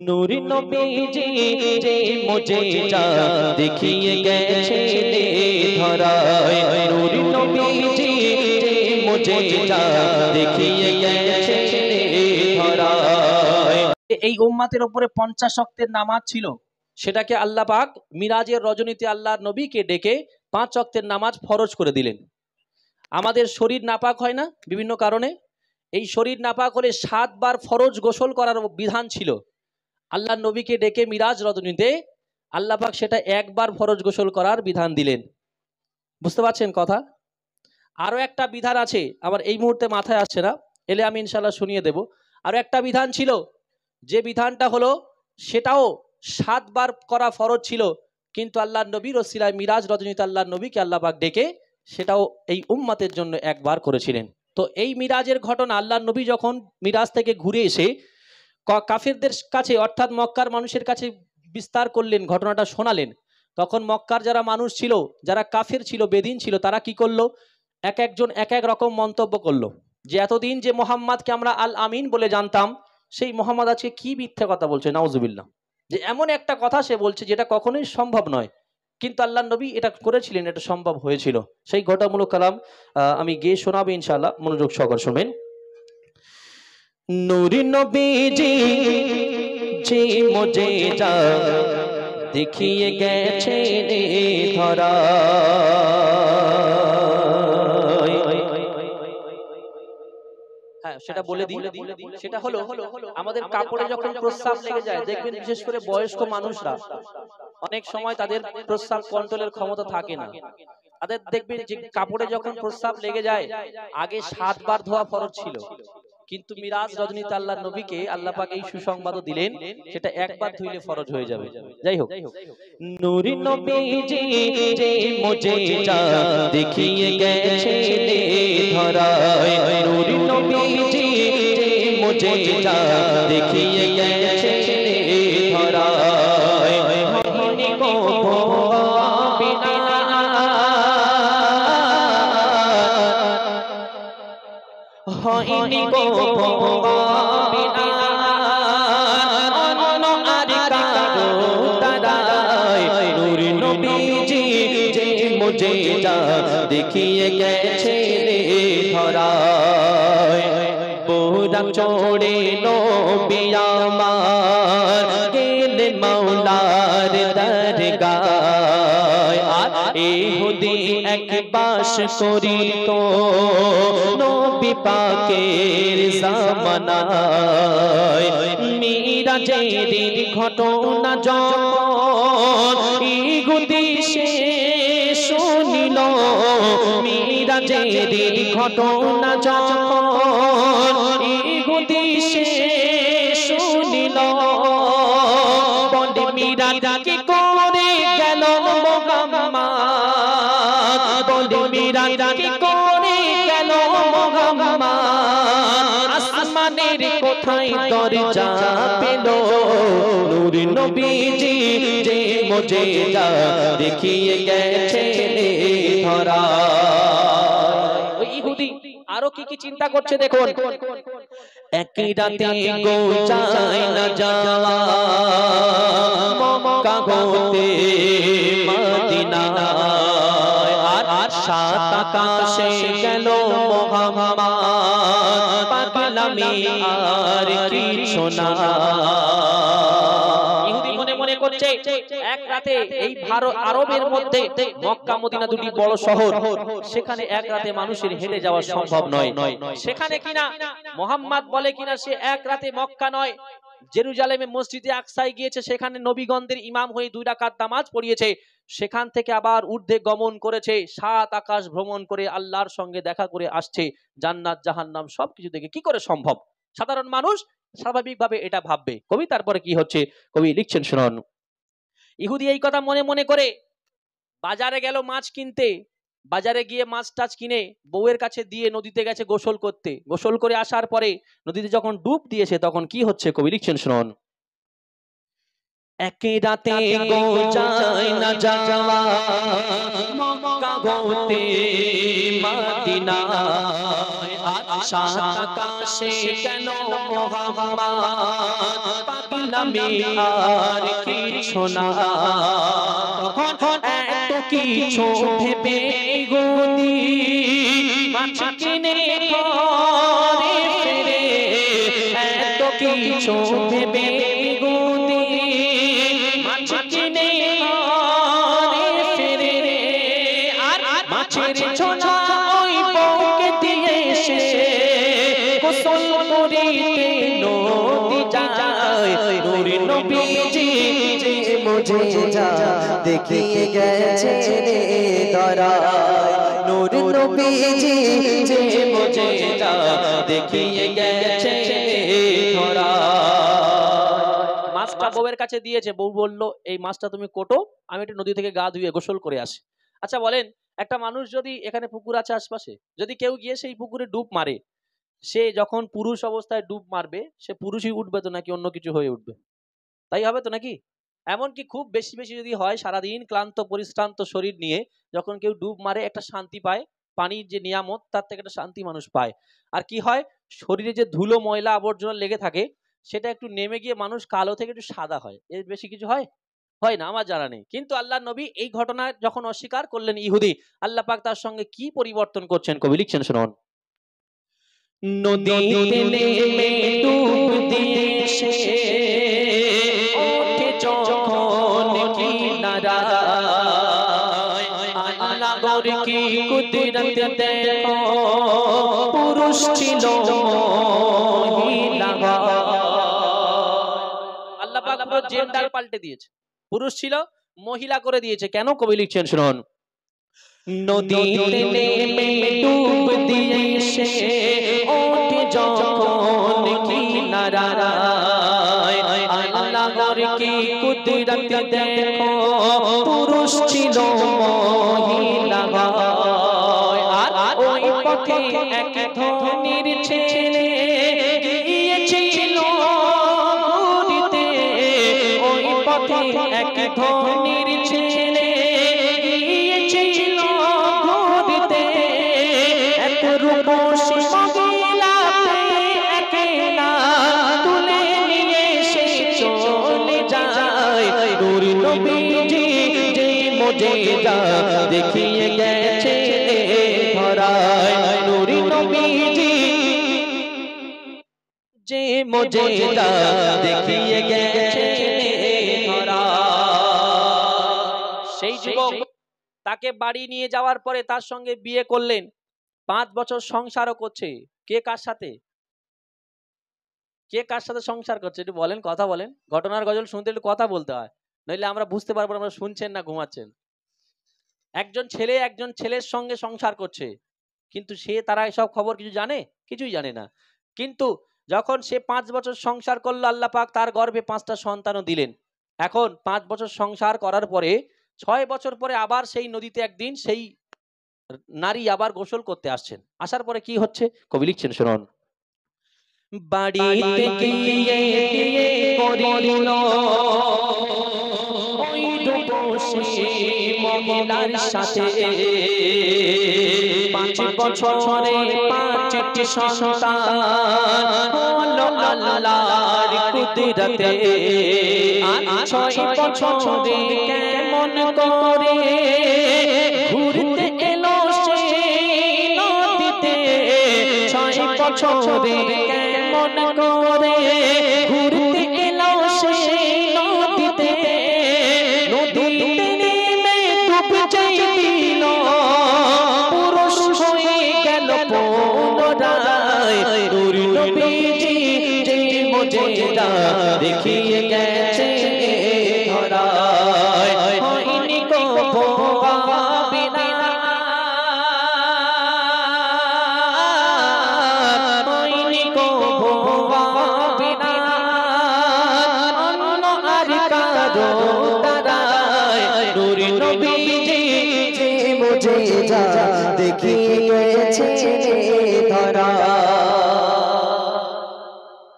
নূরি নবীজি যে মুজিজা দেখিয়ে গেছেন ধরায়, নূরি নবীজি যে মুজিজা দেখিয়ে গেছেন ধরায়। এই উম্মতের উপরে 50 ওয়াক্তের নামাজ ছিল, সেটাকে আল্লাহ পাক মিরাজের রজনীতে আল্লাহর নবীকে ডেকে 5 ওয়াক্তের নামাজ ফরজ করে দিলেন। আমাদের শরীর নাপাক হয় না বিভিন্ন কারণে, এই শরীর নাপাক হলে 7 বার ফরজ গোসল করার বিধান ছিল। আল্লাহর নবীকে ডেকে মিরাজ রজনীতে আল্লাহ পাক সেটা একবার ফরজ গোসল করার বিধান দিলেন। বুঝতে পারছেন কথা? আরো একটা বিধান আছে, আমার এই মুহূর্তে মাথায় আসছে না, এলে আমি ইনশাআল্লাহ শুনিয়ে দেব। আরো একটা বিধান ছিল, যে বিধানটা হলো সেটাও 7 বার করা ফরজ ছিল, কিন্তু আল্লাহর নবীর ওসিলায় মিরাজ রজনীতে আল্লাহর নবীকে আল্লাহ পাক ডেকে সেটাও এই উম্মতের জন্য একবার করেছিলেন। তো এই মিরাজের ঘটনা, আল্লাহর নবী যখন মিরাজ থেকে ঘুরে এসে কাফিরদের কাছে অর্থাৎ মক্কার মানুষের কাছে বিস্তার করলেন, ঘটনাটা শোনালেন, তখন মক্কার যারা মানুষ ছিল, যারা কাফির ছিল, বেদিন ছিল, তারা কি করলো, এক একজন এক এক রকম মন্তব্য করলো যে এতদিন যে মোহাম্মদকে আমরা আল আমিন বলে জানতাম, সেই মোহাম্মদ আজকে কি মিথ্যা কথা বলছে, নাউজুবিল্লাহ, যে এমন একটা কথা সে বলছে যেটা কখনোই সম্ভব নয়, কিন্তু আল্লাহর নবী এটা করেছিলেন, এটা সম্ভব হয়েছিল। সেই ঘটনামূলক কালাম আমি গিয়ে শোনাবো ইনশাআল্লাহ, মনোযোগ সহকারে শুনবেন। নূরি নবীজি যে মুজিজা দেখিয়ে গেছেন ধরায়, হ্যাঁ সেটা বলে দিই, সেটা হলো আমাদের কাপড়ে যখন প্রস্রাব লেগে যায়, দেখবেন বিশেষ করে বয়স্ক মানুষরা অনেক সময় তাদের প্রস্রাব কন্ট্রোলের ক্ষমতা থাকে না, তাদের দেখবেন যে কাপড়ে যখন প্রস্রাব লেগে যায় আগে 7 বার ধোয়া ফরজ ছিল, কিন্তু মিরাজ রজনীতে আল্লাহর নবীকে আল্লাহ পাক এই সুসংবাদও দিলেন সেটা একবার ধুইলে ফরজ হয়ে যাবে। যাই হোক, নূরি নবীজি যে মুজিজা দেখিয়ে গেছেন ধরায়, নূরি নবীজি যে মুজিজা দেখিয়ে গেছেন ধরায়, হইনি গো বিনা হইনি গো বিনা অন্য আর কারো দ্বারায়, নূরি নবীজি যে মুজিজা দেখিয়ে গেছেন ধরায়, বুরাক চড়ে নবী আমার গেলেন মাওলার দরগায়, আর ইহুদি এক বাস করিত নবী পাকের জামানায়, মিরাজের ঘটনা যখন ইহুদি সে শুনিল, মিরাজের ঘটনা যখন ইহুদি সে শুনিল, বলে মিরাজ কি করে গেল মুহাম্মদ, বলে মিরাজ কি করে গেল মুহাম্মদ, আসমানের কোথায় দরজা পেল, নূরি নবীজি যে মুজিজা দেখিয়ে গেছেন ধরায়। ওই ইহুদি আরো কি কি চিন্তা করছে দেখুন, একই রাতে গো চাই না যাওয়া মক্কা হতে মদিনায়, আর 7 আকাশে গেল মুহাম্মদ, পাগলামি আর কিছু না। ইহুদি মনে মনে করছে এক রাতে এই ভারত আরবের মধ্যে মক্কা মদিনা দুটি বড় শহর, সেখানে এক রাতে মানুষের হেঁটে যাওয়া সম্ভব নয়, সেখানে কিনা মুহাম্মদ বলে কিনা সে এক রাতে মক্কা নয়, জেরুজালেমে মসজিদে আকসায় গিয়েছে, সেখানে নবীগণদের ইমাম হয়ে 2 রাকাত নামাজ পড়িয়েছে, সেখান থেকে আবার ঊর্ধ্বে গমন করেছে, 7 আকাশ ভ্রমণ করে আল্লাহর সঙ্গে দেখা করে আসছে, জান্নাত জাহান্নাম সবকিছু দেখে কি করে সম্ভব? সাধারণ মানুষ স্বাভাবিকভাবে এটা ভাববে। কবি তারপরে কি হচ্ছে, কবি লিখছেন শুনুন, ইহুদি এই কথা মনে মনে করে বাজারে গেল মাছ কিনতে, বাজারে গিয়ে মাছ টাছ কিনে বউয়ের কাছে দিয়ে নদীতে গেছে গোসল করতে, গোসল করে আসার পরে নদীতে যখন ডুব দিয়েছে তখন কি হচ্ছে, কবি লিখছেন শুনুন, একই রাতে গো চাই না যাওয়া মক্কা হতে মদিনায়, সাত আকাশে কেন মোহাম্মদ পাগলামি আর কিছু না তখন এত কিছু ভেবে গুনি মাছ কিনে ঘরে ফিরে এত কিছু ভেবে গুনি মাছ কিনে ঘরে ফিরে আর মাছের ছোনা ওই বউকে দিয়ে সে গোসল করিতে নদী যায় নূর নবীজি যে মুজিজা দেখিয়ে গেছে ধরায় নূর নবীজি যে মুজিজা দেখিয়ে গেছে ধরায় মাছটা বউয়ের কাছে দিয়েছে বউ বলল এই মাছটা তুমি কোটো আমি একটু নদী থেকে গা ধুয়ে গোসল করে আসি আচ্ছা বলেন একটা মানুষ যদি এখানে পুকুর আছে আশপাশে যদি কেউ গিয়ে সেই পুকুরে ডুব মারে সে যখন পুরুষ অবস্থায় ডুব মারবে সে পুরুষই উঠবে তো নাকি অন্য কিছু হয়ে উঠবে তাই হবে তো নাকি এমনকি খুব বেশি বেশি যদি হয় সারাদিন ক্লান্ত পরিশ্রান্ত শরীর নিয়ে যখন কেউ ডুব মারে একটা শান্তি পায় পানির যে নিয়ামত তার থেকে একটা শান্তি মানুষ পায় আর কি হয় শরীরে যে ধুলো ময়লা আবর্জনা লেগে থাকে সেটা একটু নেমে গিয়ে মানুষ কালো থেকে একটু সাদা হয় এর বেশি কিছু হয় হয় না আমার জানা নেই কিন্তু আল্লাহ নবী এই ঘটনা যখন অস্বীকার করলেন ইহুদি আল্লাহ পাক তার সঙ্গে কি পরিবর্তন করছেন কবি লিখছেন শুনুন নদীতে নেমে ডুব দিয়ে সে ওঠে যখন কিনারায় আল্লাহর কি কুদরত দেখো পুরুষ ছিল মহিলা আল্লাহ পাক পুরো জেন্ডার পাল্টে দিয়েছে পুরুষ ছিল মহিলা করে দিয়েছে কেন কবি লিখছেন শুনুন নদীতে নেমে ডুব দিয়ে সে ওঠে যখন কিনারায় আল্লাহর কি কুদরত দেখো পুরুষ ছিল মহিলা আর ওই পথে এক ধনির ছেলে গিয়েছিল ঘুরিতে ওই পথে এক ধনির ছেলে গিয়েছিল ঘুরিতে এক রূপসী মহিলাকে একলা তুলে নিয়ে সে চলে যায় নূর নবীজি যে মুজিজা দেখিয়ে গেছে ধরায় নূর নবীজি যে মুজিজা দেখিয়ে গেছে সেই যুবক তাকে বাড়ি নিয়ে যাওয়ার পরে তার সঙ্গে বিয়ে করলেন 5 বছর সংসারও করছে কে কার সাথে সংসার করছে একটু বলেন কথা বলেন ঘটনার গজল শুনতে একটু কথা বলতে হয় নইলে আমরা বুঝতে পারবো আমরা শুনছেন না ঘুমাচ্ছেন একজন ছেলের সঙ্গে সংসার করছে কিন্তু সে তারা এসব খবর কিছু জানে কিছুই জানে না কিন্তু যখন সে 5 বছর সংসার করলো আল্লাহ পাক তার গর্ভে 5টা সন্তানও দিলেন এখন 5 বছর সংসার করার পরে 6 বছর পরে আবার সেই নদীতে একদিন সেই নারী আবার গোসল করতে আসছেন আসার পরে কি হচ্ছে কবি লিখছেন শুনুন বাড়িতে গিয়ে করিল ওই রূপসী মহিলার সাথে 5 বছরে 5টি সন্তান হলো আল্লাহর কুদরতে আর 6 বছরে কেমন করে ঘুরতে এলো সে নদীতে 6 বছরে কেমন করে ঘুরতে এলো সে নদীতে নদীতে নেমে ডুব দিল পুরুষ হয়ে গেল পুনরায় নূর নবীজি যে মুজিজা দেখিয়ে গেছে ধরায় হয়নি কো ভাবিনা হয়নি কো ভাবিনা অন্য আর কারো তারায় নূর নবীজি যে মুজিজা দেখিয়ে গেছে ধরায়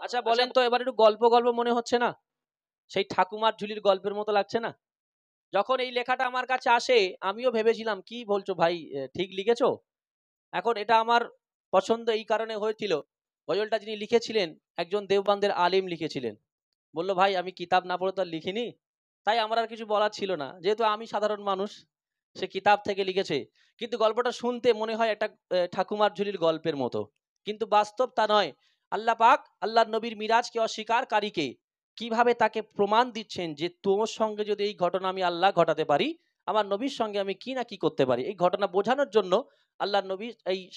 আচ্ছা বলেন তো এবার একটু গল্প মনে হচ্ছে না সেই ঠাকুমার ঝুলির গল্পের মতো লাগছে না যখন এই লেখাটা আমার কাছে আসে আমিও ভেবেছিলাম কি বলছো ভাই ঠিক লিখেছো এখন এটা আমার পছন্দ এই কারণে হয়েছিল, গজলটা যিনি লিখেছিলেন একজন দেওবন্দের আলিম লিখেছিলেন। বলল ভাই আমি কিতাব না পড়ে তো আর লিখিনি, তাই আমার আর কিছু বলার ছিল না, যেহেতু আমি সাধারণ মানুষ, সে কিতাব থেকে লিখেছে। কিন্তু গল্পটা শুনতে মনে হয় একটা ঠাকুমার ঝুলির গল্পের মতো, কিন্তু বাস্তব তা নয়। আল্লাহ পাক আল্লাহর নবীর মিরাজকে অস্বীকারীকে কিভাবে তাকে প্রমাণ দিচ্ছেন যে তোমার সঙ্গে যদি এই ঘটনা আমি আল্লাহ ঘটাতে পারি, আমার নবীর সঙ্গে আমি কি না কি করতে পারি। এই ঘটনা বোঝানোর জন্য আল্লাহর নবী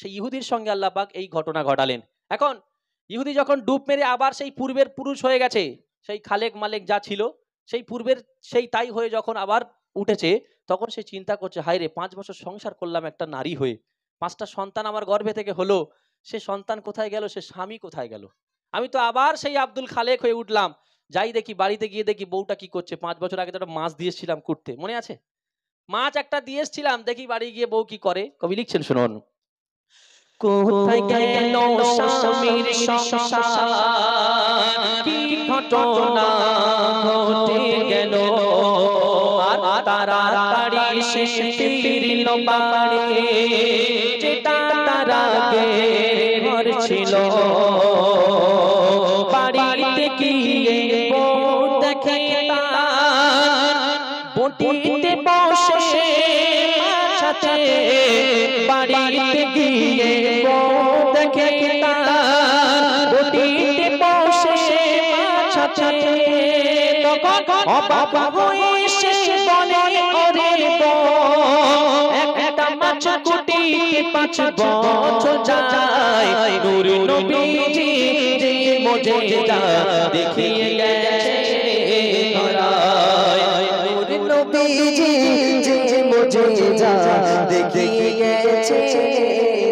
সেই ইহুদির সঙ্গে আল্লাহ পাক এই ঘটনা ঘটালেন। এখন ইহুদি যখন ডুব মেরে আবার সেই পূর্বের পুরুষ হয়ে গেছে, সেই খালেক মালেক যা ছিল সেই পূর্বের সেই তাই হয়ে যখন আবার উঠেছে, তখন সে চিন্তা করছে হায় রে 5 বছর সংসার করলাম একটা নারী হয়ে, 5টা সন্তান আমার গর্ভে থেকে হলো, সে সন্তান কোথায় গেল, সে স্বামী কোথায় গেল, আমি তো আবার সেই আব্দুল খালেক হয়ে উঠলাম। যাই দেখি বাড়িতে গিয়ে দেখি বউটা কি করছে, 5 বছর আগে তো একটা মাছ দিয়েছিলাম কুটতে, মনে আছে, মাছ একটা দিয়ে এসেছিলাম, দেখি বাড়ি গিয়ে বউ কি করে। কবি লিখছেন শুনুন, কোথায় গেল স্বামীর সংসার, কি ঘটনা ঘটে গেল, আর তাড়াতাড়ি সে ফিরল বাড়ি, যেটা তার আগে ঘর ছিল। বাড়িতে গিয়ে বউ দেখে বটিতে বসে মাছ আছে, বাড়িতে গিয়ে বউ দেখে বটিতে বসে মাছ আছে। তখন অবাক হয়ে সে বলে ওরে বউ, একটা মাছ কুটিতে 5 বছর যায়, নূর নবীজি যে মুজিজা দেখিয়ে গেছে ধরায়, নূর নবীজি যে মুজিজা দেখিয়ে গেছে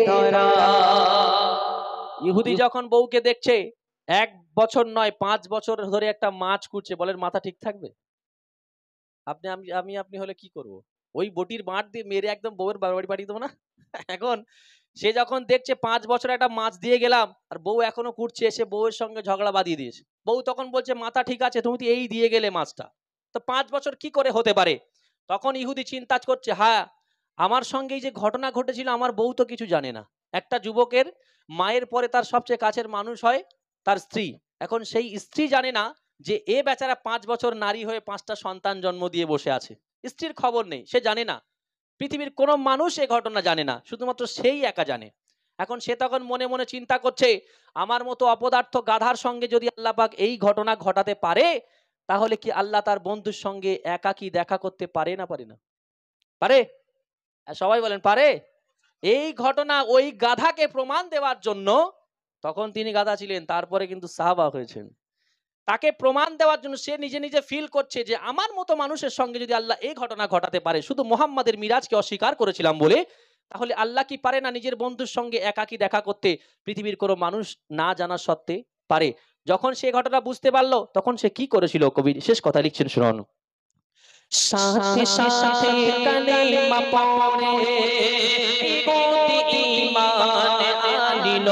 ধরায়। ইহুদি যখন বউকে দেখছে 1 বছর নয় 5 বছর ধরে একটা মাছ কুটছে, বলেন মাথা ঠিক থাকবে? আপনি হলে কি করব? ওই বটির বাঁট দিয়ে মেরে একদম বউয়ের বাড়ি পাঠিয়ে দেবো না? এখন সে যখন দেখছে 5 বছর একটা মাছ দিয়ে গেলাম আর বউ এখনো কুটছে, এসে বউয়ের সঙ্গে ঝগড়া বাঁধিয়ে দিয়েছে। বউ তখন বলছে মাথা ঠিক আছে, তুমি তো এই দিয়ে গেলে মাছটা, তো 5 বছর কি করে হতে পারে? তখন ইহুদি চিন্তা করছে, হ্যাঁ আমার সঙ্গে এই যে ঘটনা ঘটেছিল, আমার বউ তো কিছু জানে না। একটা যুবকের মায়ের পরে তার সবচেয়ে কাছের মানুষ হয় তার স্ত্রী, এখন সেই স্ত্রী জানে না যে এ বেচারা 5 বছর নারী হয়ে 5টা সন্তান জন্ম দিয়ে বসে আছে, স্ত্রীর খবর নেই, সে জানে না, পৃথিবীর কোনো মানুষ এই ঘটনা জানে না, শুধুমাত্র সেই একা জানে। এখন সে তখন মনে মনে চিন্তা করছে, আমার মতো অপদার্থ গাধার সঙ্গে যদি আল্লাহ পাক এই ঘটনা ঘটাতে পারে, তাহলে কি আল্লাহ তার বন্ধুর সঙ্গে একাকী দেখা করতে পারে না পারে না? পারে? সবাই বলেন পারে। এই ঘটনা ওই গাধাকে প্রমাণ দেওয়ার জন্য, তখন তিনি গাধা ছিলেন, তারপরে কিন্তু সাহাবা হয়েছেন, তাকে প্রমাণ দেওয়ার জন্য সে নিজে নিজে ফিল করছে যে আমার মতো মানুষের সঙ্গে যদি আল্লাহ এই ঘটনা ঘটাতে পারে, শুধু মোহাম্মদের মিরাজকে অস্বীকার করেছিলাম বলে, তাহলে আল্লাহ কি পারে না নিজের বন্ধুর সঙ্গে একাকী দেখা করতে, পৃথিবীর কোনো মানুষ না জানা সত্ত্বে পারে। যখন সে ঘটনা বুঝতে পারলো, তখন সে কি করেছিল, কবি শেষ কথা লিখছেন শুনুন, সাথে সাথে কালেমা পড়ে গতি ঈমান আনিল,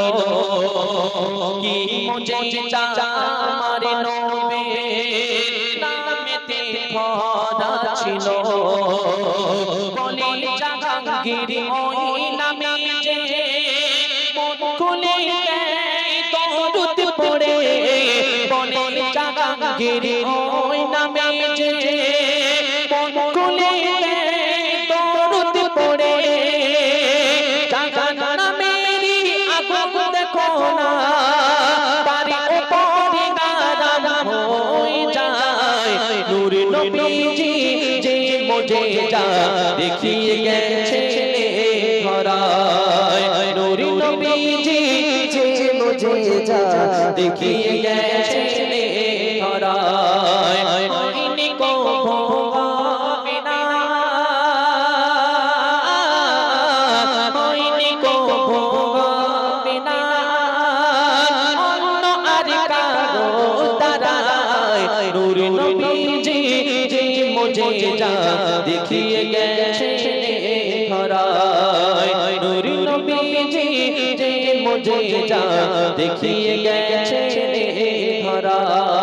কি মুজিজা আমার নবীর নামেতে ভরা ছিল, বলে জাহাঙ্গীর ওই নামে যে মন খুলে দরুদ পড়ে, বলে জাহাঙ্গীর ওই নামে যে মন খুলে দরুদ পড়ে, জাহান নামেরই আগুন দেখো না তারি উপরে আরাম হয়ে যায়, নূর নবীজি যে মুজিজা দেখিয়ে গেছে ধরায়, নূর নবীজি যে মুজিজা দেখিয়ে গেছে ধরায়, হয়নি কো হবে না, হয়নি কো হবে না, অন্য আর কারো দ্বারায়, নূর নবীজি যে মুজিজা দেখিয়ে গেছে ধরায়, নূর নবীজি যে মুজিজা দেখিয়ে গেছে ধরায়।